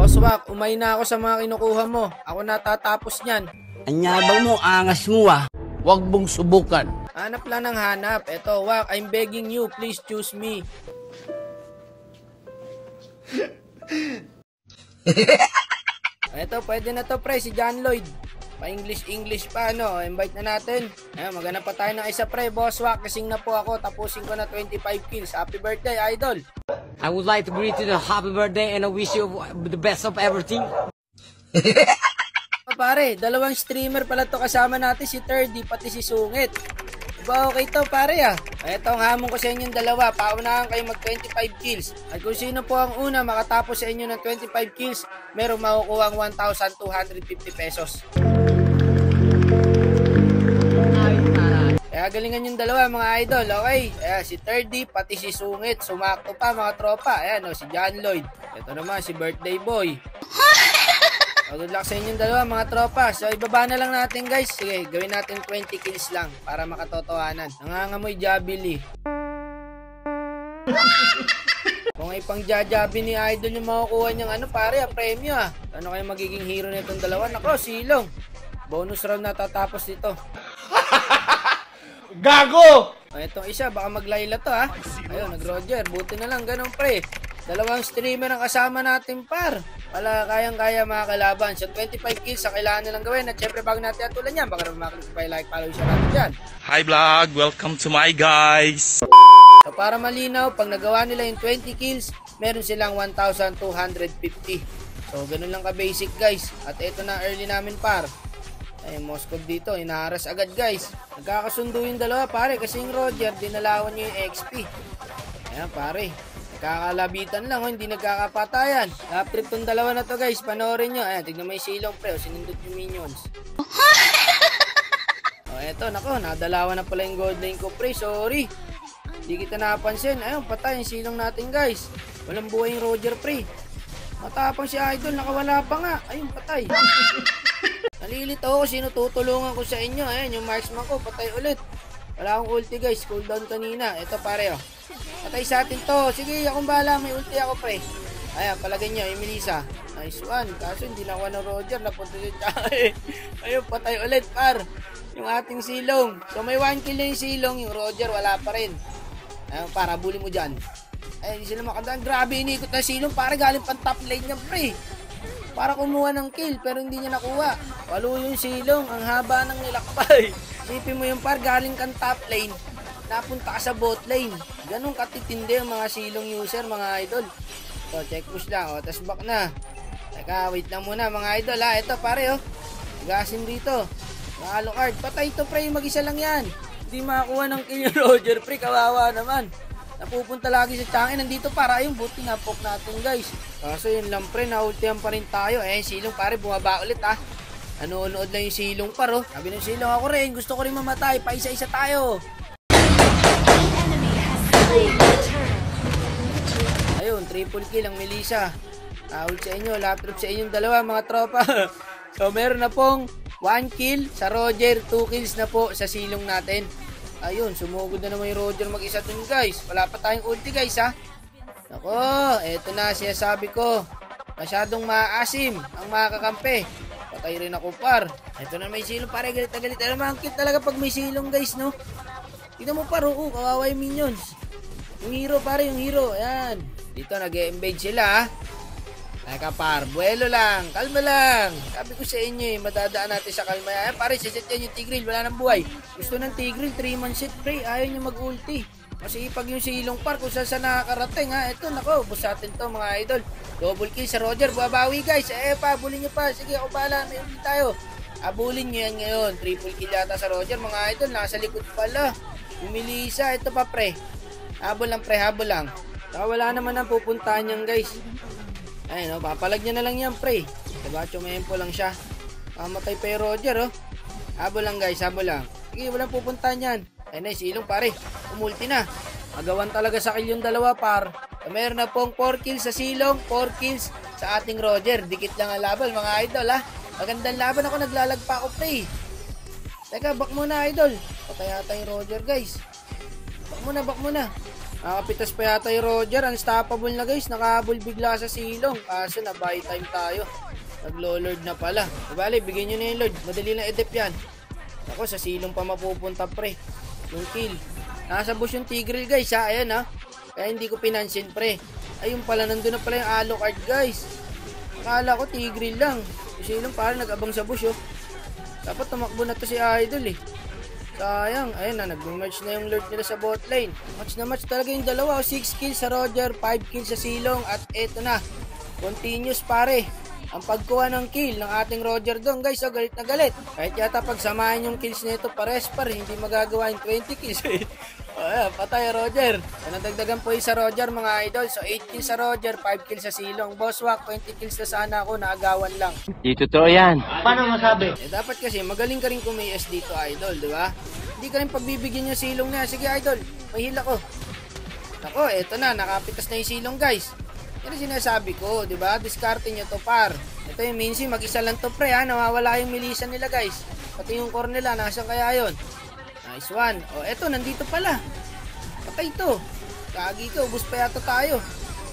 Boss Wak, umay na ako sa mga kinukuha mo. Ako natatapos niyan. Anyabang mo, angas mo ah. Huwag mong subukan. Hanap lang ng hanap. Eto, Wak, I'm begging you, please choose me. Eto, pwede na to pre, si John Lloyd. Pa-English pa, ano, invite na natin. Ayan, maghanap pa tayo ng isa pre, Boss Wak, kasing na po ako, tapusin ko na 25 kills. Happy birthday, idol! I would like to greet you a happy birthday and I wish you the best of everything. Pare, dalawang streamer pala to kasama natin, si Thirdy, pati si Sungit. Diba okay to pare ah? Ito ang hamon ko sa inyong dalawa, paunahan kayo mag 25 kills. At kung sino po ang una makatapos sa inyo ng 25 kills, merong makukuha ang 1,250 pesos. Kaya galingan yung dalawa mga idol, okay? Ayan, si Thirdy, pati si Sungit, sumakto pa mga tropa. Ayan o, si John Lloyd. Ito naman, si Birthday Boy. Good luck sa inyong dalawa mga tropa. So ibaba na lang natin guys. Sige, gawin natin 20 kills lang para makatotohanan. Nangangamoy jabili. Kung ay pang jajabi ni idol yung makukuha niyang ano pare, premyo ah. Ano kayo magiging hero nitong dalawa? Nako, silong. Bonus round na tatapos dito. Gago! Itong isa, baka maglayla to ha. Ayun, nag-Roger. Buti na lang, ganun pre. Dalawang streamer ang kasama natin par. Wala, kayang-kaya mga kalaban. So 25 kills ang kailangan nilang gawin. At syempre bago natin atulan yan, baka naman makaklik pa like, follow siya natin dyan. Hi vlog! Welcome to my guys! So para malinaw, pag nagawa nila yung 20 kills, meron silang 1,250. So ganun lang ka-basic guys. At ito na early namin par. Ay, Moscow dito, inaharas agad guys. Nagkakasundo yung dalawa pare kasi yung Roger, dinalawan niya yung XP. Ayan pare, nagkakalabitan lang, hindi nagkakapatayan. Top trip tong dalawa na to guys, panoorin nyo. Ayan, tignan mo yung silong pre, sinindot yung minions. O eto, nako, nadalawan na pala yung gold lane ko pre, sorry. Hindi kita napansin. Ayun, patay yung silong natin guys. Walang buhay yung Roger pre. Matapang si idol, nakawala pa nga. Ayun, patay. Nalilito ako, sino tutulungan ko sa inyo. Ayan, yung marksman ko, patay ulit. Wala akong ulti guys, cooldown kanina. Ito pare oh. Patay sa atin to. Sige, akong bahala, may ulti ako pre. Ayan, palagay nyo, yung Melissa. Nice one. Kaso hindi nakuha ng Roger, napunta yung Chae. Ayun, patay ulit par. Yung ating silong. So may 1 kill na yung silong, yung Roger wala pa rin. Ayun, para bully mo dyan. Ayun, hindi sila makandaan. Grabe, inikot na silong. Para galing pang top lane niya pre. Para kumuha ng kill pero hindi niya nakuha. Walo yung silong, ang haba ng nilakbay. Sipin mo yung par, galing kang top lane, napunta ka sa bot lane. Ganun katitindi ang mga silong user mga idol. So check push lang, tas back na. Teka, wait lang muna mga idol ha. Ito pare oh, gasin dito. Mga Alucard, patay to pre, mag-isa lang yan. Hindi makakuha ng kill yung Roger pre, kawawa naman. Napupunta lagi sa tangin, nandito para yung buti napok natin guys. Kaso yun lang pre, naultihan pa rin tayo. Silong pare, bumaba ulit ha. Nanonood lang yung silong paro. Sabi ng silong, ako rin, gusto ko rin mamatay, pa isa-isa tayo. Ayun, triple kill ang Melissa. Out sa inyo, lap trip sa inyong dalawa mga tropa. So meron na pong 1 kill sa Roger, 2 kills na po sa silong natin. Ayun, sumugod na naman yung Roger mag-isa dun guys. Wala pa tayong ulti guys ha. Nako, eto na siya sabi ko. Masyadong maasim ang mga kakampi. Patay rin ako par. Eto na may silong pare, galit na galit. Alam mo, ang cute talaga pag may silong guys no. Tignan mo paro, kawawa yung minions. Yung hero pare, yung hero. Ayan. Dito nag-e-embed sila ha. Teka par, buwelo lang, kalma lang. Sabi ko sa inyo madadaan natin sa kalma. Ayan pare, siset yan yung Tigreal, wala nang buhay. Gusto ng Tigreal, 3-man set pre, ayaw niya mag-ulti. Kasi pag yung silong par, kung saan nakakarating ha. Ito, nako, busatin to mga idol. Double kill sa Roger, babawi guys. Pabulin nyo pa, sige ako bahala, may ulti tayo. Abulin nyo yan ngayon, triple kill yata sa Roger mga idol, nasa likod pala. Yung Melissa, ito pa pre. Habol lang pre, habol lang. Saka wala naman ang pupuntahan yan guys. Ayun, no, papalag niya na lang yan, pre. Diba, chumempo lang siya. Mamatay pa yung Roger, oh. Habol lang, guys, habol lang. Sige, walang pupuntahan yan. Ayun na, silong, pare. Umulti na. Agawan talaga sa kill yung dalawa, par. So, meron na pong 4 kills sa silong, 4 kills sa ating Roger. Dikit lang ang laban, mga idol, ha. Magandang laban ako, naglalagpa ako, pre. Teka, back muna, idol. Patay ata yung Roger, guys. Back muna, back muna. Nakapitas pa yata yung Roger. Unstoppable na guys. Nakahabol bigla sa silong. Kaso na buy time tayo. Naglo-lord na pala. Bale, bigyan nyo na yung lord. Madali na edep yan. Ako, sa silong pa mapupunta pre. Yung kill. Nasa bush yung Tigreal guys ha. Ayan ha. Kaya hindi ko pinansin pre. Ayun pala, nandun na pala yung Alucard guys. Akala ko Tigreal lang. Yung silong parang nag-abang sa bush oh. Dapat tumakbo na to si Idol eh. Sayang, ayun na, nag-merge na yung lord nila sa bot lane. Match na match talaga yung dalawa. 6 kills sa Roger, 5 kills sa Silong. At eto na, continuous pare ang pagkuha ng kill ng ating Roger doon guys. So galit na galit. Kahit yata pagsamahin yung kills nito pares par, hindi magagawa yung 20 kills. Patay Roger. So nadagdagan po yung sa Roger mga idol. So 8 kills sa Roger, 5 kills sa Silong. Bosswak, 20 kills na sana ako, naagawan lang. Di totoo yan. Paano masabi? Dapat kasi magaling ka rin kumayas dito idol, di ba? Hindi ka rin pagbibigyan yung silong na. Sige idol, may hila ko. Ako, eto na, nakapitas na yung silong guys. Yan ang sinasabi ko, di ba? Diskarte nyo to par. Ito yung Mincy, mag-isa lang to pre ha. Nawawala yung milisan nila guys. Pati yung core nila, nasaan kaya yun? Nice one. O eto, nandito pala. Patay to. Kagi ko, ubus pa yata tayo.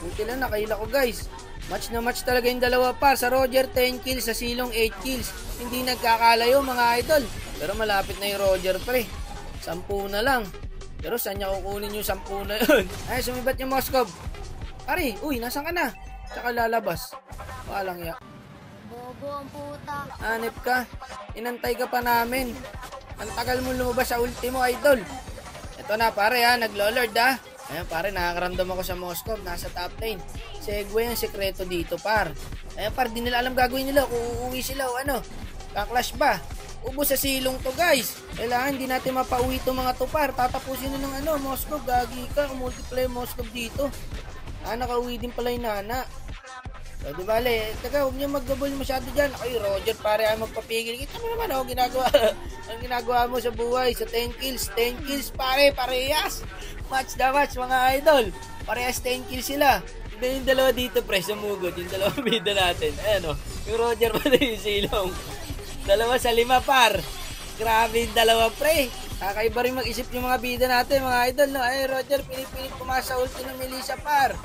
Buti lang, nakahila ko guys. Match na match talaga yung dalawa par. Sa Roger 10 kills, sa Silong 8 kills. Hindi nagkakalayo mga idol. Pero malapit na yung Roger pre. 10 na lang. Pero saan niya kukunin yung 10 na yun? Ay, sumibat yung Moskov. Pare, uy, nasan ka na? Tsaka lalabas. Walang ya. Bobo ang puta. Hanip ka. Inantay ka pa namin. Ang tagal mo lumabas sa ultimo idol. Ito na pare ha, naglo-lord ha. Ayan pare, nakakaramdam ako sa Moskov. Nasa top lane. Segway ang sekreto dito par. Ayan par, di nila alam gagawin nila. Kung uuwi sila o ano. Kaklash ba? Ubos sa silong to guys. Kailangan hindi natin mapauwi itong mga to par. Tatapusin na ng ano, Moskov. Gagi ka, multiplayer Moskov dito. Nakauwi din pala yung nana. So, di bale, taga, huwag niyo mag-double masyado dyan. Ay, Roger, pare, ay magpapigil. Kita mo naman, oh, ang ginagawa mo sa buhay, sa 10 kills, pare, parehas. Match na match, mga idol. Parehas 10 kills sila. Iba yung dalawa dito, pre, sa mugod, yung dalawa bida natin. Ayan, oh, yung Roger pa na yung silong. 2 sa 5, par. Grabe yung dalawa, pre. Kakaiba rin mag-isip yung mga bida natin, mga idol, no? Ay, Roger, pinipilit pumasa ulti ng Melissa, par.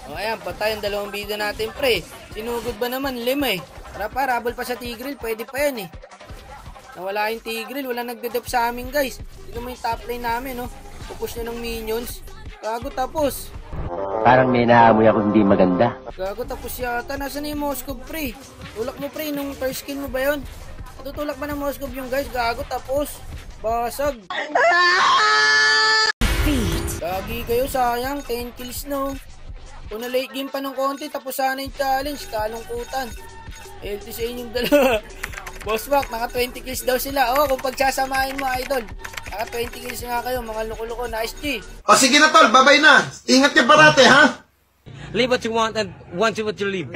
O ayan, patay ang 2 bida natin pre. Sinugod ba naman? 5 eh. Tara pa, rabol pa sa Tigreal. Pwede pa yan eh. Nawala yung Tigreal. Wala nagdedep sa amin guys. Tignan mo yung top lane namin no. Pupush na ng minions. Gago tapos. Parang may naamoy ako hindi maganda. Gago tapos yata. Nasaan na yung Moskov pre? Tulak mo pre. Nung first skin mo ba yun? Tutulak ba ng Moskov yung guys? Gago tapos. Basag. Gagi kayo sayang. 10 kills no. Kung na late game pa ng konti, tapos sana yung challenge, kalungkutan. LT sa inyong dalawa. Bosswak, naka 20 kills daw sila. Oh, kung pagsasamahin mo, idol. Naka 20 kills nga kayo, mga loko-loko. Nice G. O sige na tol, babay na. Ingat ka parate ha. Live what you want and want what you live.